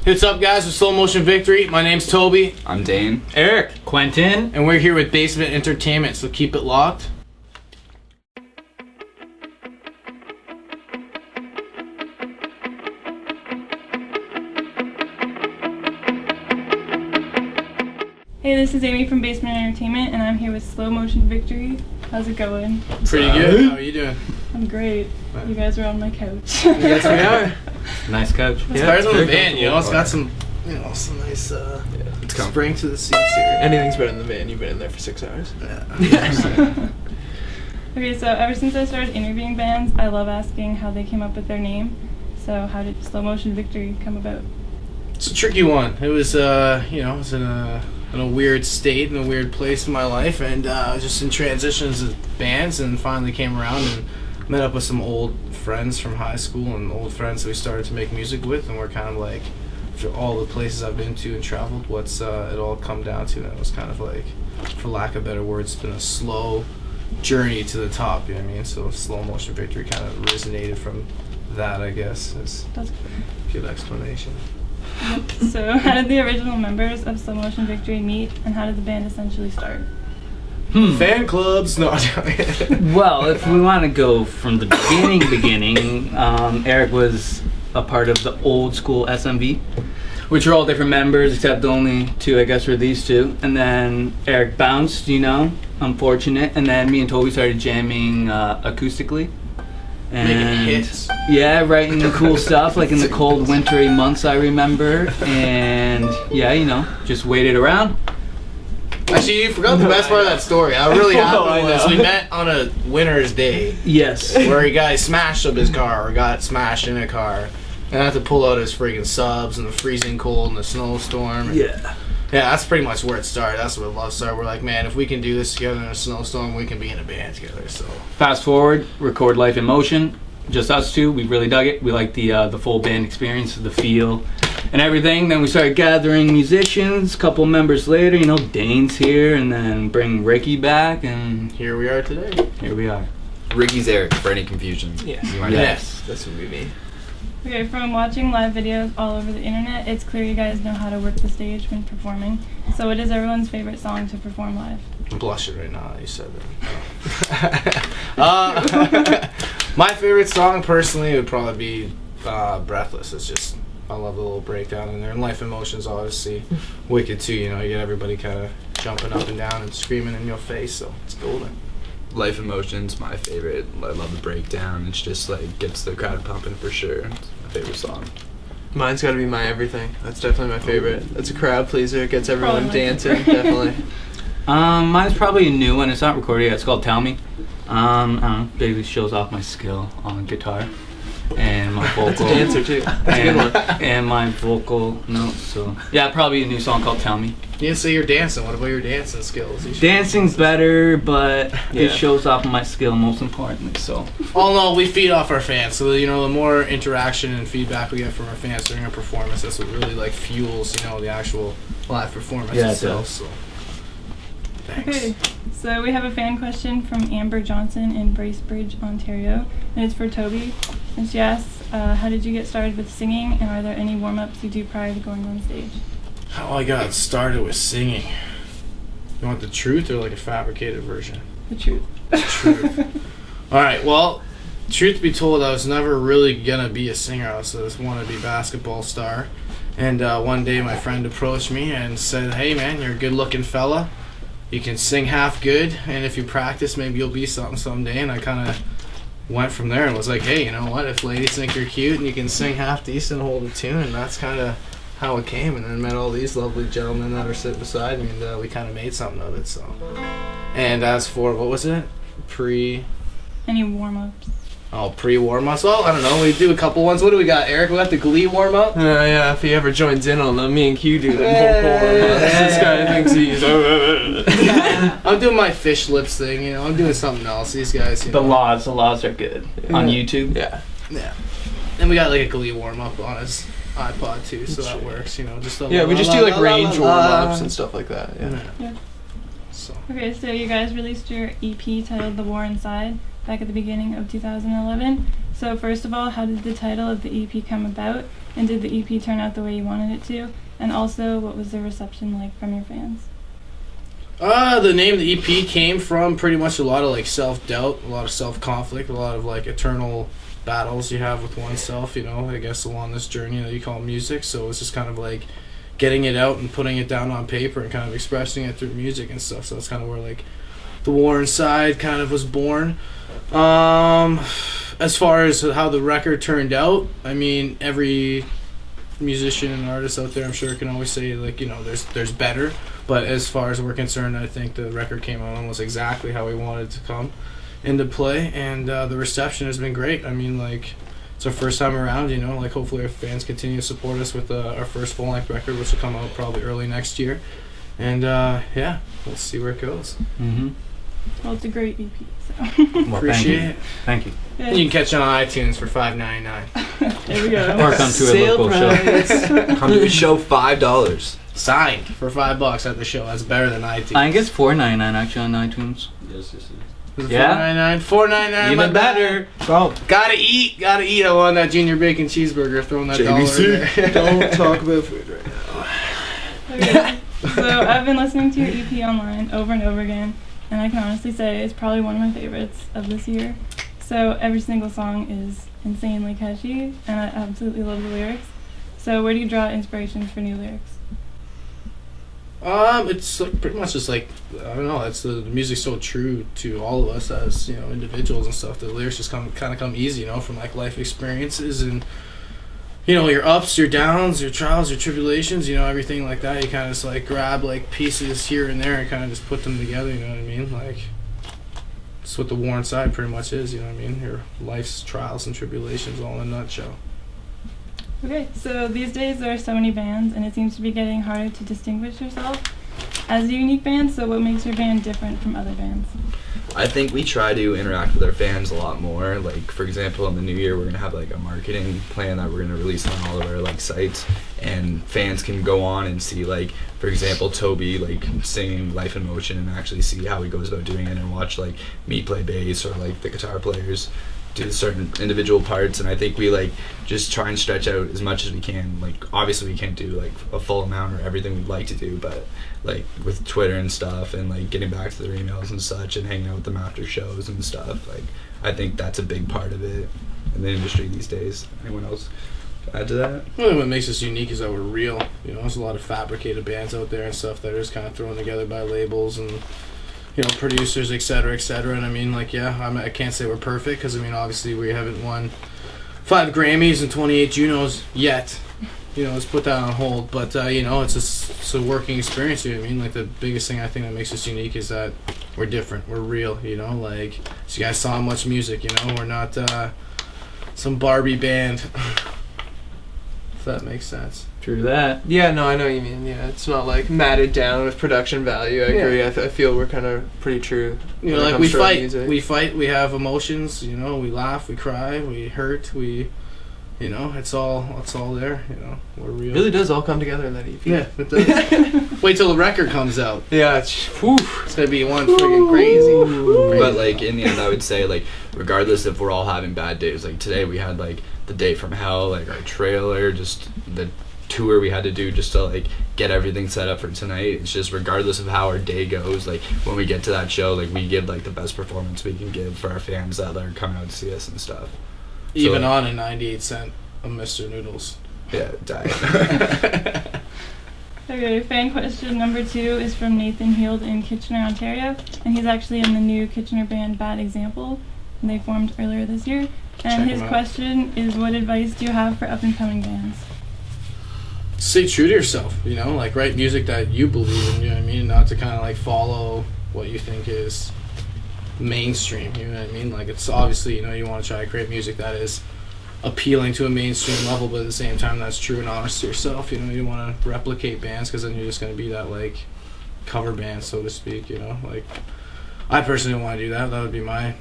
What's up, guys, with Slow Motion Victory? My name's Toby. I'm Dane. Eric. Quentin. And we're here with Basement Entertainment, so keep it locked. Hey, this is Amy from Basement Entertainment, and I'm here with Slow Motion Victory. How's it going? Pretty good. How are you doing? I'm great. You guys are on my couch. Yes, we are. Nice couch. It's better than the van, you know. It's got some, some nice spring to the seats here. Anything's better than the van. You've been in there for 6 hours. Yeah. Okay, so ever since I started interviewing bands, I love asking how they came up with their name. So how did Slow Motion Victory come about? It's a tricky one. It was, I was in a weird state, in a weird place in my life, and I was just in transitions of bands, and finally came around and met up with some old friends from high school and old friends that we started to make music with, and we're kind of like, after all the places I've been to and traveled, what's it all come down to? And it was kind of like, for lack of better words, it's been a slow journey to the top, you know what I mean? So Slow Motion Victory kind of originated from that, I guess, is That's a good explanation. Yep. So how did the original members of Slow Motion Victory meet, and how did the band essentially start? Fan clubs? No. Well, if we want to go from the beginning, Eric was a part of the old school SMV, which are all different members, except the only two, I guess, were these two. And then Eric bounced, unfortunate. And then me and Toby started jamming acoustically. And making hits. Yeah, writing the cool stuff, like in the cold, wintry months, I remember. And yeah, just waited around. Actually, you forgot the best part of that story. How it really happened was we met on a winter's day. Yes. Where a guy smashed up his car, or got smashed in a car, and had to pull out his freaking subs in the freezing cold and the snowstorm. Yeah. Yeah, that's pretty much where it started. That's where love started. We're like, man, if we can do this together in a snowstorm, we can be in a band together. So Fast forward, record Life in Motion. Just us two. We really dug it. We liked the full band experience, the feel, and everything. Then we started gathering musicians. A couple members later, Dane's here, and then bring Ricky back, and here we are today. Here we are. Ricky's Eric, for any confusion. Yeah. Yes. That's what we mean. Okay, from watching live videos all over the internet, it's clear you guys know how to work the stage when performing. So what is everyone's favorite song to perform live? I'm blushing right now that you said that. My favorite song, personally, would probably be Breathless. It's just, I love the little breakdown in there. And Life in Motion's obviously wicked too, you get everybody kind of jumping up and down and screaming in your face, so it's golden. Life in Motion's my favorite. I love the breakdown. It's just like gets the crowd pumping for sure. It's my favorite song. Mine's got to be My Everything. That's definitely my favorite. That's a crowd pleaser. It gets everyone Probably. dancing. Definitely. Mine's probably a new one. It's not recorded yet. It's called Tell Me. Basically shows off my skill on guitar and my vocal. That's a dancer too. That's a good one. And my vocal notes. So yeah, probably a new song called Tell Me. You didn't say you're dancing. What about your dancing skills? Dancing's better, but Yeah. it shows off my skill most importantly. So. All in all, we feed off our fans. So the more interaction and feedback we get from our fans during our performance, that's what really fuels the actual live performance Yeah, it itself. does. So thanks. Okay, so we have a fan question from Amber Johnson in Bracebridge, Ontario, and it's for Toby. And she asks, how did you get started with singing, and are there any warm-ups you do prior to going on stage? How I got started with singing. You want the truth or like a fabricated version? The truth. Truth. Alright, well, truth be told, I was never really gonna be a singer. I was just wanted to be a basketball star. And one day my friend approached me and said, hey man, you're a good looking fella. You can sing half good, and if you practice, maybe you'll be something someday. And I kind of went from there and was like, hey, you know what? If ladies think you're cute and you can sing half decent, hold a tune, and that's kind of how it came. And then met all these lovely gentlemen that are sitting beside me, and we kind of made something of it. So, and as for what was it? Any warm-ups? Pre-warm-ups. Well, I don't know. We do a couple ones. What do we got, Eric? We got the Glee warm-up. Yeah, if he ever joins in on them, me and Q do them vocal warm-ups. This guy thinks he's... I'm doing my fish lips thing. I'm doing something else. These guys. The laws are good on YouTube. Yeah. Yeah. And we got like a Glee warm-up on his iPod too, so that works. Just a Yeah, we just do like range warm-ups and stuff like that. Yeah. So. Okay, so you guys released your EP titled The War Inside back at the beginning of 2011, So first of all, how did the title of the EP come about? And did the EP turn out the way you wanted it to? And also, what was the reception like from your fans? The name of the EP came from pretty much a lot of like self-doubt, a lot of self-conflict, a lot of like eternal battles you have with oneself, I guess along this journey that you call music. So it's just kind of like getting it out and putting it down on paper and kind of expressing it through music and stuff. So that's kind of where like the War Inside kind of was born. As far as how the record turned out, I mean, every musician and artist out there, I'm sure, can always say like, there's better. But as far as we're concerned, I think the record came out almost exactly how we wanted it to come into play, and the reception has been great. I mean, like, it's our first time around, like hopefully our fans continue to support us with our first full-length record, which will come out probably early next year. And yeah, we'll see where it goes. Mm-hmm. Well, it's a great EP, so. Well, Appreciate it. Thank you. And you can catch it on iTunes for $5.99. There we go. Or come to a Sale local price. show. Come to the show, $5. Signed for $5 at the show. That's better than iTunes. I think it's $4.99 actually on iTunes. Yes. Is it Yeah. $4.99. Even better. Oh, Gotta eat. I want that junior bacon cheeseburger. Throwing that JBC. $1 in there. don't talk about food right now. Okay. So I've been listening to your EP online over and over again, and I can honestly say it's probably one of my favorites of this year. So every single song is insanely catchy, and I absolutely love the lyrics. So where do you draw inspirations for new lyrics? It's like pretty much just like, I don't know, it's the music's so true to all of us as, individuals and stuff. The lyrics just come easy, from like life experiences and, your ups, your downs, your trials, your tribulations, everything like that. You kind of just like grab like pieces here and there and kind of just put them together, you know what I mean? Like, it's what the War Inside pretty much is, you know what I mean? Your life's trials and tribulations all in a nutshell. Okay, so these days there are so many bands, and it seems to be getting harder to distinguish yourself as a unique band. So what makes your band different from other bands? I think we try to interact with our fans a lot more. Like, for example, in the new year, we're going to have like a marketing plan that we're going to release on all of our like sites, and fans can go on and see, like, for example, Toby like singing Life in Motion and actually see how he goes about doing it, and watch like me play bass or like the guitar players do certain individual parts. And I think we like just try and stretch out as much as we can. Like, obviously we can't do like a full amount or everything we'd like to do, but like with Twitter and stuff, and like getting back to their emails and such, and hanging out with them after shows and stuff, like I think that's a big part of it in the industry these days. Anyone else add to that? Well, what makes us unique is that we're real. There's a lot of fabricated bands out there and stuff that are just kind of thrown together by labels and producers, et cetera, and I mean, like, yeah, I can't say we're perfect, because I mean, obviously we haven't won 5 Grammys and 28 Junos yet. Let's put that on hold, but it's a working experience. I mean, like, the biggest thing I think that makes us unique is that we're different, we're real. Like, so you guys saw much music. We're not some Barbie band. If that makes sense. True that. Yeah, no, I know what you mean. Yeah, it's not like matted down with production value. I agree. I feel we're kind of pretty true. Like we fight, we have emotions. We laugh, we cry, we hurt, it's all there. We're real. It really does all come together in that EP. Yeah, it does. Wait till the record comes out. Yeah, It's gonna be one friggin' crazy. But like in the end, I would say, like, regardless if we're all having bad days, like today we had like the Day from Hell, like our trailer, just the tour we had to do just to like get everything set up for tonight. It's just regardless of how our day goes, like when we get to that show, like we give like the best performance we can give for our fans that are coming out to see us and stuff. Even so, on a 98-cent of Mr. Noodles. Yeah, diet. Okay, fan question number 2 is from Nathan Heald in Kitchener, Ontario, and he's actually in the new Kitchener band Bad Example, and they formed earlier this year. And his question is, what advice do you have for up-and-coming bands? Stay true to yourself, like write music that you believe in, you know what I mean? Not to kind of like follow what you think is mainstream, you know what I mean? Like, it's obviously, you want to try to create music that is appealing to a mainstream level, but at the same time that's true and honest to yourself. You don't want to replicate bands, because then you're just going to be that like cover band, so to speak. Like, I personally don't want to do that. That would be my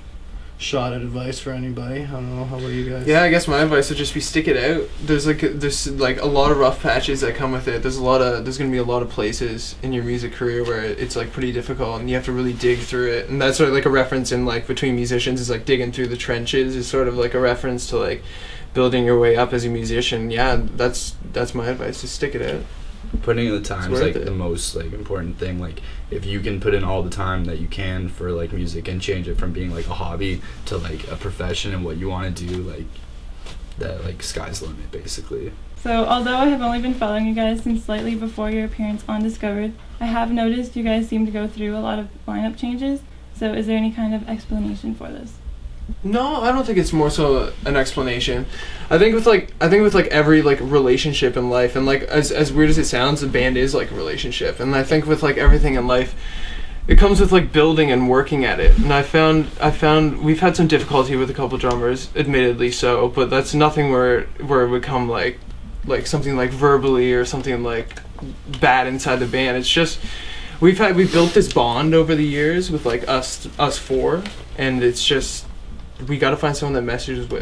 shot at advice for anybody. I don't know. How about you guys? Yeah, I guess my advice would just be stick it out. There's like a lot of rough patches that come with it. There's gonna be a lot of places in your music career where it's like pretty difficult and you have to really dig through it. And that's sort of like a reference in like between musicians is like digging through the trenches is sort of like a reference to like building your way up as a musician. Yeah, that's my advice. Just stick it out. Putting in the time is like it. the most like important thing. Like if you can put in all the time that you can for like music and change it from being like a hobby to like a profession and what you want to do, like that, like sky's the limit basically. So although I have only been following you guys since slightly before your appearance on Discovered, I have noticed you guys seem to go through a lot of lineup changes. So is there any kind of explanation for this? No, I don't think it's more so an explanation. I think with like every like relationship in life, and like as weird as it sounds, a band is like a relationship. And I think with like everything in life, it comes with like building and working at it. And I found we've had some difficulty with a couple drummers, admittedly so, but that's nothing where it would come like something like verbally or something like bad inside the band. It's just we built this bond over the years with like us four, and it's just we got to find someone that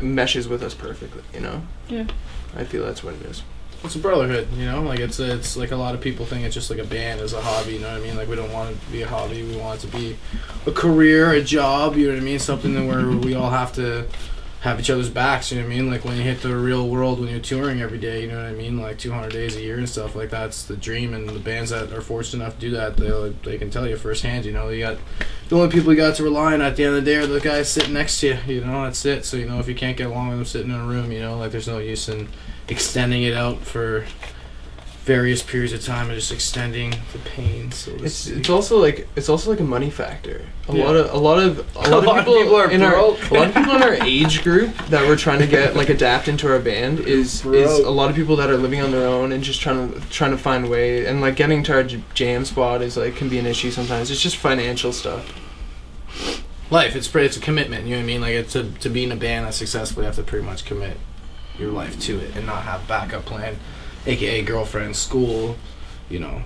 meshes with us perfectly, you know? Yeah. I feel that's what it is. It's a brotherhood, you know? Like it's like a lot of people think it's just like a band as a hobby, you know what I mean? Like we don't want it to be a hobby, we want it to be a career, a job, you know what I mean? Something where we all have to have each other's backs, you know what I mean? Like when you hit the real world, when you're touring every day, you know what I mean? Like 200 days a year and stuff like that's the dream, and the bands that are fortunate enough to do that, they can tell you firsthand, you know? You got the only people you got to rely on at the end of the day are the guys sitting next to you, you know? That's it. So, you know, if you can't get along with them sitting in a room, you know, like there's no use in extending it out for various periods of time and just extending the pain. So it's also like a money factor. A lot of people are in broke. a lot of people in our age group that we're trying to get like adapt into our band is a lot of people that are living on their own and just trying to find a way, and like getting to our jam spot is like can be an issue sometimes. It's just financial stuff. Life, it's a commitment, you know what I mean? Like it's to be in a band that's successful, you have to pretty much commit your life to it and not have backup plan, aka girlfriend, school, you know,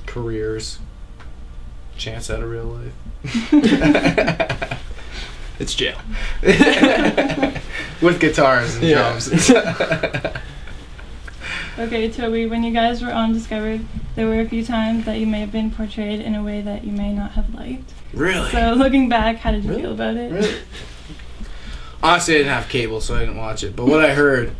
careers, chance at a real life. It's jail. With guitars and drums. Okay, Toby, when you guys were on Discovered, there were a few times that you may have been portrayed in a way that you may not have liked. Really? So looking back, how did you feel about it? Really? Honestly, I didn't have cable, so I didn't watch it. But what I heard...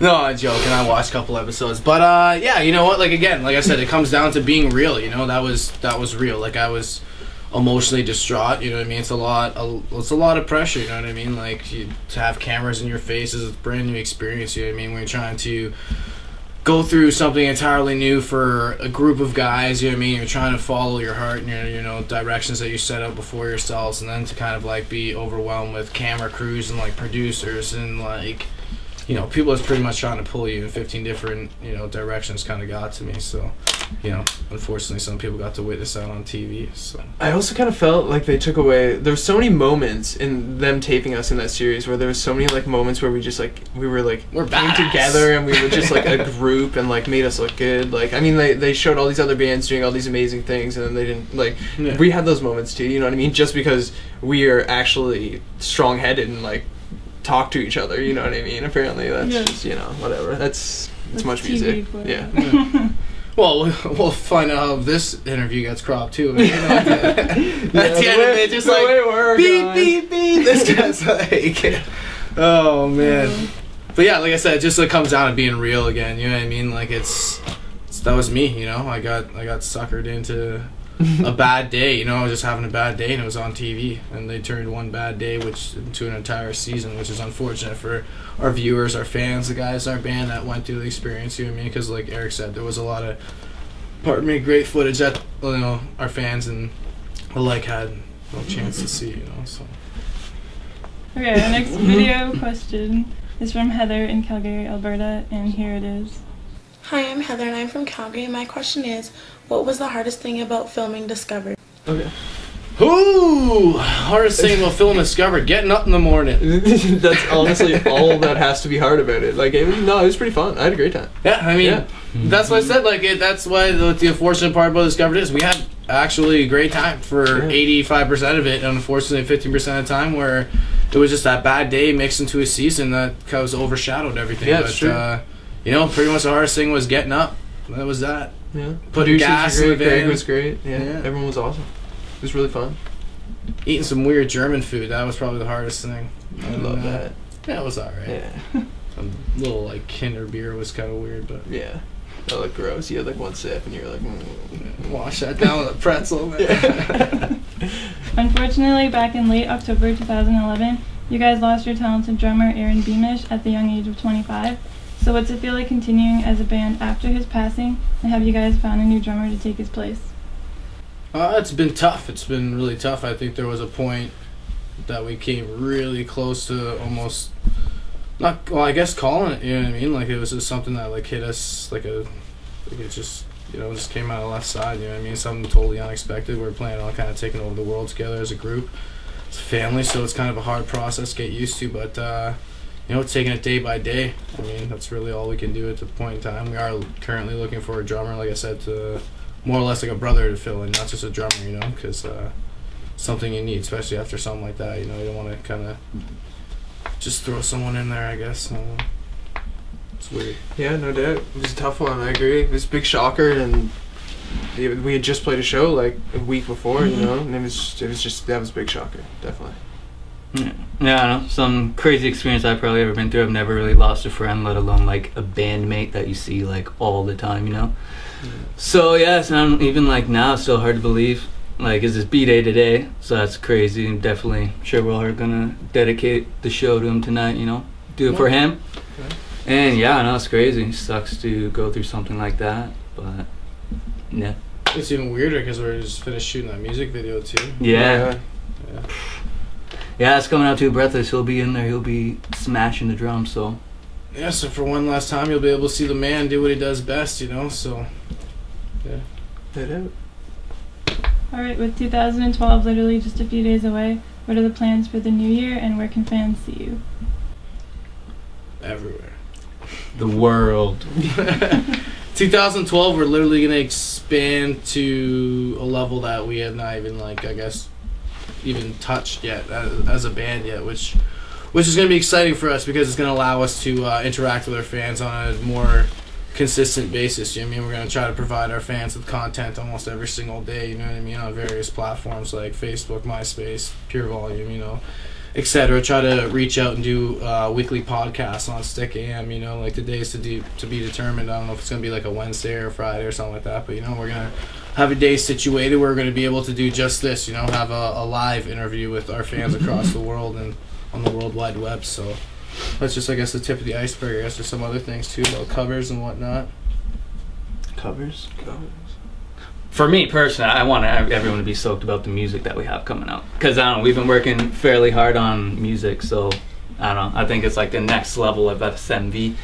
No, I'm joking. I watched a couple episodes. But, yeah, you know what? Like, again, like I said, it comes down to being real, you know? That was real. Like, I was emotionally distraught, you know what I mean? It's a lot of pressure, you know what I mean? Like, to have cameras in your face is a brand new experience, you know what I mean? When you're trying to go through something entirely new for a group of guys, you know what I mean? You're trying to follow your heart and your, you know, directions that you set out before yourselves, and then to kind of, like, be overwhelmed with camera crews and, like, producers and, like, you know, people that's pretty much trying to pull you in 15 different, you know, directions kind of got to me. So, you know, unfortunately, some people got to witness that on TV. So I also kind of felt like they took away. There were so many moments in them taping us in that series where there was so many like moments where we just like we're came together and we were just like a group and like made us look good. Like I mean, they showed all these other bands doing all these amazing things and then they didn't like. Yeah. We had those moments too. You know what I mean? Just because we are actually strong-headed and like talk to each other, you know what I mean? Apparently that's just, you know, whatever. That's much music. Yeah. Well, we'll find out how this interview gets cropped too. You know, at the end of it, just like beep. This guy's like, oh man. But yeah, like I said, it just comes down to being real again. You know what I mean? Like that was me. You know, I got suckered into a bad day, you know. I was just having a bad day and it was on TV, and they turned one bad day into an entire season, which is unfortunate for our viewers, our fans, the guys in our band that went through the experience, you know what I mean? Because like Eric said, there was a lot of great footage that, you know, our fans and the like had no chance to see, you know. So okay, our next video question is from Heather in Calgary, Alberta, and here it is. Hi, I'm Heather and I'm from Calgary. My question is, what was the hardest thing about filming Discovered? Okay. Ooh, hardest thing about filming Discovered, getting up in the morning. That's honestly all that has to be hard about it. Like, it was pretty fun. I had a great time. Yeah, I mean, that's what I said. Like, that's why the unfortunate part about Discovered is we had actually a great time for 85% of it. Unfortunately, 15% of the time where it was just that bad day mixed into a season that kind of overshadowed everything. Yeah, but, it's true. Pretty much the hardest thing was getting up. That was that. Yeah. Putting Producers gas were in the great. Greg van. was great. Yeah. Yeah. Everyone was awesome. It was really fun. Eating some weird German food. That was probably the hardest thing. I love that. Yeah, it was alright. Yeah. Some little like Kinder beer was kind of weird, but Yeah. That looked gross. You had like one sip and you were like, wash that down with a pretzel. Man. Unfortunately, back in late October 2011, you guys lost your talented drummer Aaron Beamish at the young age of 25. So what's it feel like continuing as a band after his passing, and have you guys found a new drummer to take his place? It's been tough. It's been really tough. I think there was a point that we came really close to almost I guess calling it, you know what I mean? Like it was just something that like hit us like it just just came out of the left side, you know what I mean? Something totally unexpected. We were planning on kind of taking over the world together as a group, as a family, so it's kind of a hard process to get used to, but taking it day by day. I mean, that's really all we can do at the point in time. We are currently looking for a drummer, like I said, to more or less like a brother to fill in, not just a drummer, because something you need, especially after something like that. You don't want to kind of just throw someone in there, I guess. It's weird. Yeah, no doubt. It was a tough one. I agree. It was a big shocker, and we had just played a show like a week before, and it was that was a big shocker, definitely. Yeah, I know. Some crazy experience I've probably ever been through. I've never really lost a friend, let alone like a bandmate that you see like all the time, So yeah, it's not even like now. It's still hard to believe. Like, it's his B-Day today, so that's crazy. And definitely sure we're all gonna dedicate the show to him tonight, do it for him. Okay. And yeah, I know it's crazy. Sucks to go through something like that, but yeah. It's even weirder because we're just finished shooting that music video too. Yeah, it's coming out too. Breathless, he'll be in there. He'll be smashing the drums. So yeah. So for one last time, you'll be able to see the man do what he does best. So yeah. No doubt. Alright, with 2012 literally just a few days away, what are the plans for the new year, and where can fans see you? Everywhere. the world. 2012, we're literally going to expand to a level that we have not even, even touched yet as a band yet, which is going to be exciting for us because it's going to allow us to interact with our fans on a more consistent basis. You know what I mean? We're going to try to provide our fans with content almost every single day, you know what I mean, on various platforms like Facebook, MySpace, Pure Volume, etc. Try to reach out and do weekly podcasts on Stick AM, the days to be determined. I don't know if it's going to be like a Wednesday or a Friday or something like that, but we're going to have a day situated where we're going to be able to do just this, have a live interview with our fans across the world and on the World Wide Web. So that's just, I guess, the tip of the iceberg. I guess there's some other things too about covers and whatnot. Covers? For me personally, I want everyone to be stoked about the music that we have coming out. Because, I don't know, we've been working fairly hard on music, so, I don't know, I think it's like the next level of SMV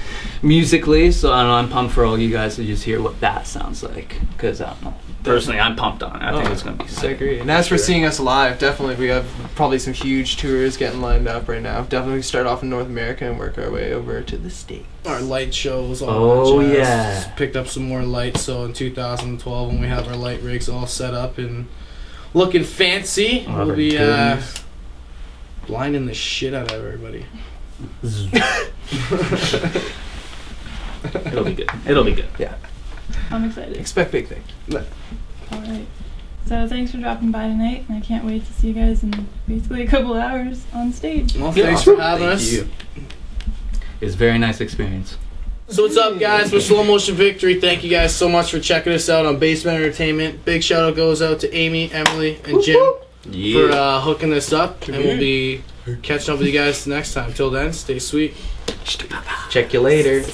musically, so I don't know, I'm pumped for all you guys to just hear what that sounds like. Because, I don't know, personally, I'm pumped on it. I think it's going to be sick. I agree. And as for seeing us live, definitely we have probably some huge tours getting lined up right now. Definitely start off in North America and work our way over to the States. Our light shows, all Oh, that jazz. yeah. Just picked up some more lights, so in 2012 when we have our light rigs all set up and looking fancy, Oh, we'll be goodness. blinding the shit out of everybody. It'll be good. It'll be good. Yeah. I'm excited. Expect big things. Alright. So thanks for dropping by tonight, and I can't wait to see you guys in basically a couple hours on stage. Well, Yeah, thanks awesome. for having Thank us. you. It's a very nice experience. So what's up, guys? We're Slow Motion Victory. Thank you guys so much for checking us out on Basement Entertainment. Big shout out goes out to Amy, Emily, and Jim for hooking this up, and we'll be catching up with you guys next time. Till then, stay sweet. Check you later.